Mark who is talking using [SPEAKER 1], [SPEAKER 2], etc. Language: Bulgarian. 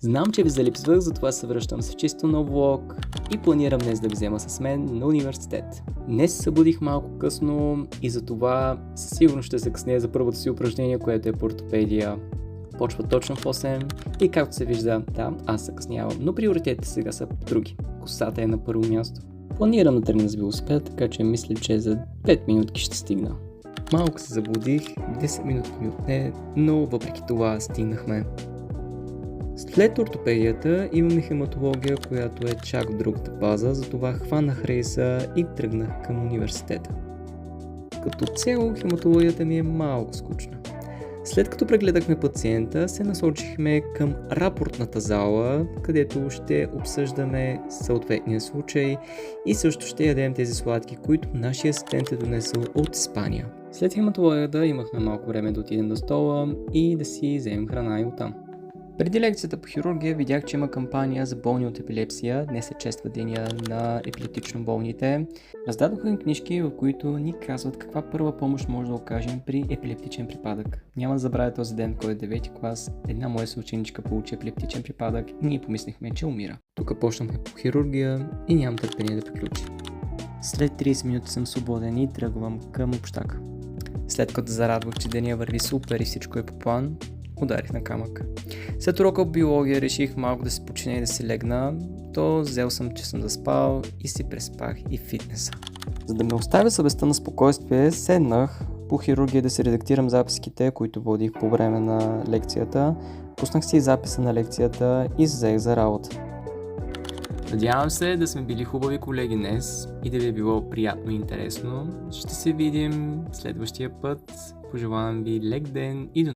[SPEAKER 1] Знам, че ви залипсвах, затова се връщам с чисто нов влог и планирам днес да ви взема с мен на университет. Днес се събудих малко късно и затова със сигурност ще се къснея за първото си упражнение, което е по ортопедия. Почва точно в 8 и както се вижда, да, аз се къснявам, но приоритетите сега са други. Косата е на първо място. Планирам да тръгна с велосипед, така че мисля, че за 5 минутки ще стигна. Малко се заблудих, 10 минути ми отне, но въпреки това стигнахме. След ортопедията имаме хематология, която е чак в другата база, затова хванах рейса и тръгнах към университета. Като цяло хематологията ми е малко скучна. След като прегледахме пациента, се насочихме към рапортната зала, където ще обсъждаме съответния случай и също ще ядем тези сладки, които нашия асистент е донесъл от Испания. След хематологията имахме малко време да отидем до стола и да си вземем храна и оттам. Преди лекцията по хирургия видях, че има кампания за болни от епилепсия. Днес се чества деня на епилептично болните. Раздадоха им книжки, в които ни казват каква първа помощ може да окажем при епилептичен припадък. Няма да забравя този ден, който е 9 клас. Една моя съученичка получи епилептичен припадък и ние помислихме, че умира. Тук почнахме по хирургия и нямам търпение да приключи. След 30 минути съм свободен и тръгвам към общака. След като зарадвах, че деня върви супер и всичко е по план, ударих на камък. След урока по биология реших малко да се починя и да си легна, то взел съм, че съм заспал и си преспах и фитнеса. За да ме оставя съвестта на спокойствие, седнах по хирургия да си редактирам записките, които водих по време на лекцията. Пуснах си записа на лекцията и взех за работа. Надявам се да сме били хубави колеги днес и да ви е било приятно и интересно. Ще се видим следващия път. Пожелавам ви лек ден и до